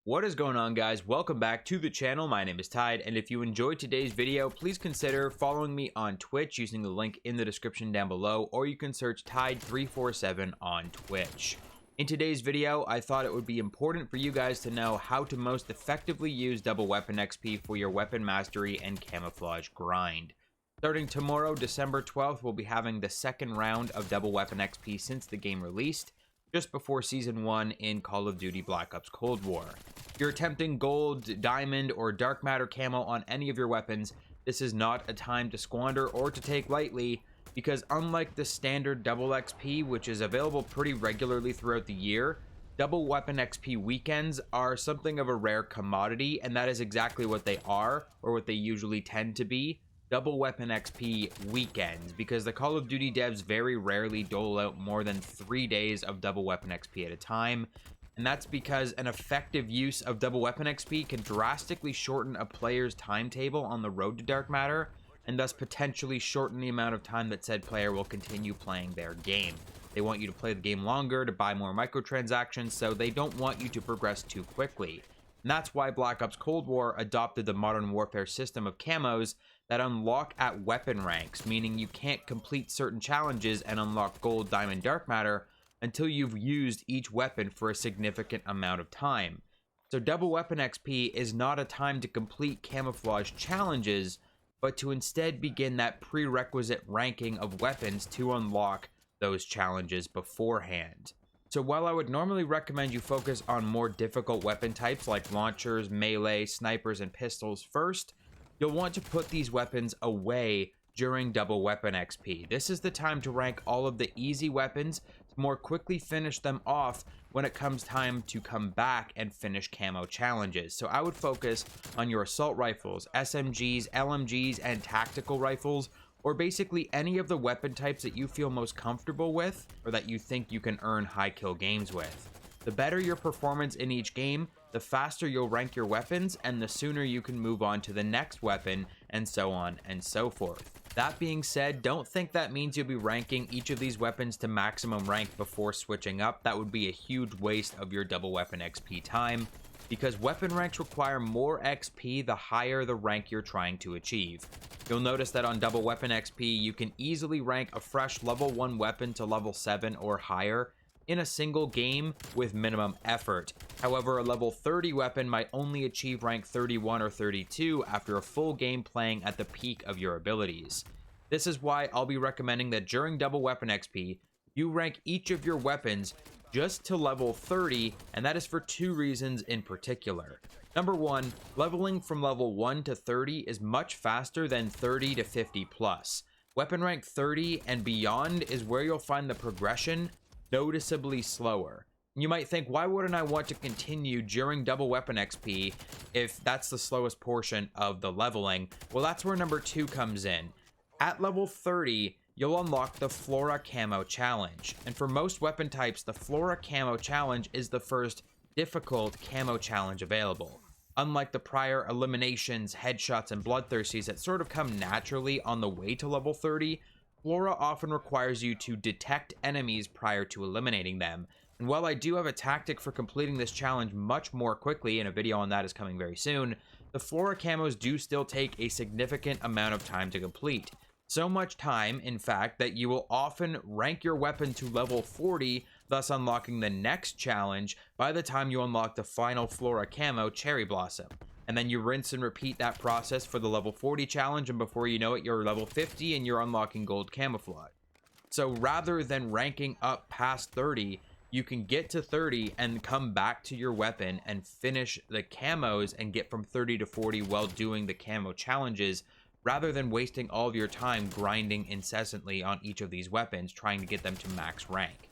What is going on, guys? Welcome back to the channel. My name is Tide, and if you enjoyed today's video, please consider following me on Twitch using the link in the description down below, or you can search Tide347 on Twitch. In today's video, I thought it would be important for you guys to know how to most effectively use double weapon XP for your weapon mastery and camouflage grind. Starting tomorrow, December 12th, we'll be having the second round of double weapon XP since the game released, just before Season 1 in Call of Duty Black Ops Cold War. If you're attempting gold, diamond, or dark matter camo on any of your weapons, this is not a time to squander or to take lightly, because unlike the standard double XP, which is available pretty regularly throughout the year, double weapon XP weekends are something of a rare commodity, and that is exactly what they are, or what they usually tend to be. Double weapon XP weekends, because the Call of Duty devs very rarely dole out more than 3 days of double weapon XP at a time, and that's because an effective use of double weapon XP can drastically shorten a player's timetable on the road to dark matter, and thus potentially shorten the amount of time that said player will continue playing their game. They want you to play the game longer, to buy more microtransactions, so they don't want you to progress too quickly. And that's why Black Ops Cold War adopted the Modern Warfare system of camos that unlock at weapon ranks, meaning you can't complete certain challenges and unlock gold, diamond, dark matter until you've used each weapon for a significant amount of time. So double weapon XP is not a time to complete camouflage challenges, but to instead begin that prerequisite ranking of weapons to unlock those challenges beforehand. So while I would normally recommend you focus on more difficult weapon types like launchers, melee, snipers, and pistols first, you'll want to put these weapons away during double weapon XP. This is the time to rank all of the easy weapons to more quickly finish them off when it comes time to come back and finish camo challenges. So I would focus on your assault rifles, SMGs, LMGs, and tactical rifles, or basically any of the weapon types that you feel most comfortable with or that you think you can earn high kill games with. The better your performance in each game, the faster you'll rank your weapons, and the sooner you can move on to the next weapon, and so on and so forth. That being said, don't think that means you'll be ranking each of these weapons to maximum rank before switching up. That would be a huge waste of your double weapon XP time, because weapon ranks require more XP the higher the rank you're trying to achieve. You'll notice that on double weapon XP, you can easily rank a fresh level 1 weapon to level 7 or higher in a single game with minimum effort. However, a level 30 weapon might only achieve rank 31 or 32 after a full game playing at the peak of your abilities. This is why I'll be recommending that during double weapon XP, you rank each of your weapons just to level 30, and that is for 2 reasons in particular. Number 1, leveling from level 1 to 30 is much faster than 30 to 50 plus. Weapon rank 30 and beyond is where you'll find the progression noticeably slower. You might think, why wouldn't I want to continue during double weapon XP if that's the slowest portion of the leveling? Well, that's where number 2 comes in. At level 30, you'll unlock the Flora Camo Challenge. And for most weapon types, the Flora Camo Challenge is the first difficult camo challenge available. Unlike the prior eliminations, headshots, and bloodthirsties that sort of come naturally on the way to level 30, Flora often requires you to detect enemies prior to eliminating them. And while I do have a tactic for completing this challenge much more quickly, and a video on that is coming very soon, the Flora camos do still take a significant amount of time to complete. So much time, in fact, that you will often rank your weapon to level 40, thus unlocking the next challenge by the time you unlock the final Flora camo, Cherry Blossom. And then you rinse and repeat that process for the level 40 challenge, and before you know it, you're level 50 and you're unlocking gold camouflage. So rather than ranking up past 30, you can get to 30 and come back to your weapon and finish the camos and get from 30 to 40 while doing the camo challenges, rather than wasting all of your time grinding incessantly on each of these weapons, trying to get them to max rank.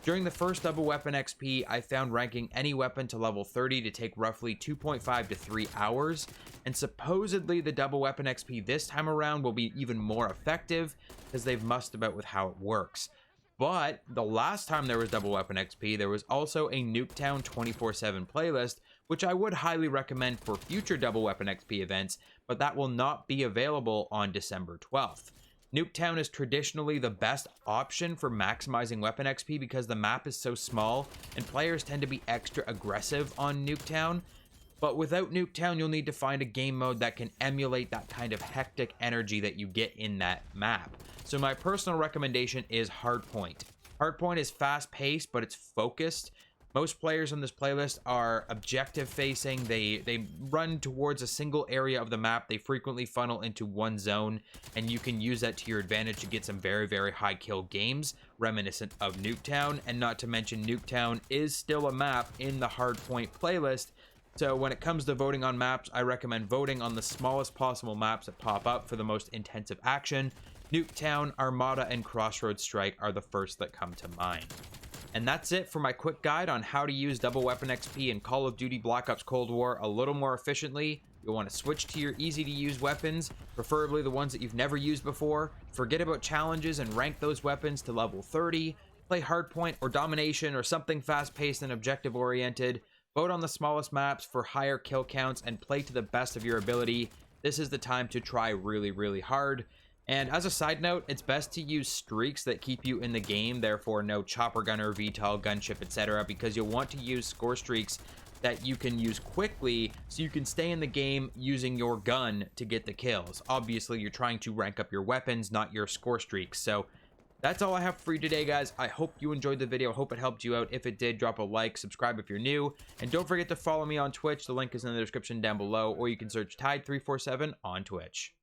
During the first double weapon XP, I found ranking any weapon to level 30 to take roughly 2.5 to 3 hours, and supposedly the double weapon XP this time around will be even more effective, because they've mussed about with how it works. But the last time there was double weapon XP, there was also a Nuketown 24/7 playlist, which I would highly recommend for future double weapon XP events, but that will not be available on December 12th. Nuketown is traditionally the best option for maximizing weapon XP because the map is so small and players tend to be extra aggressive on Nuketown. But without Nuketown, you'll need to find a game mode that can emulate that kind of hectic energy that you get in that map. So my personal recommendation is Hardpoint. Hardpoint is fast-paced, but it's focused. Most players on this playlist are objective facing. They run towards a single area of the map. They frequently funnel into one zone, and you can use that to your advantage to get some very, very high kill games, reminiscent of Nuketown. And not to mention, Nuketown is still a map in the Hardpoint playlist. So when it comes to voting on maps, I recommend voting on the smallest possible maps that pop up for the most intensive action. Nuketown, Armada, and Crossroads Strike are the first that come to mind. And that's it for my quick guide on how to use double weapon XP in Call of Duty Black Ops Cold War a little more efficiently. You'll want to switch to your easy to use weapons, preferably the ones that you've never used before. Forget about challenges and rank those weapons to level 30. Play Hardpoint or Domination or something fast paced and objective oriented. Vote on the smallest maps for higher kill counts and play to the best of your ability. This is the time to try really, really hard. And as a side note, it's best to use streaks that keep you in the game, therefore no chopper gunner, VTOL, gunship, etc., because you'll want to use score streaks that you can use quickly so you can stay in the game using your gun to get the kills. Obviously, you're trying to rank up your weapons, not your score streaks. So that's all I have for you today, guys. I hope you enjoyed the video. Hope it helped you out. If it did, drop a like, subscribe if you're new, and don't forget to follow me on Twitch. The link is in the description down below, or you can search Tide347 on Twitch.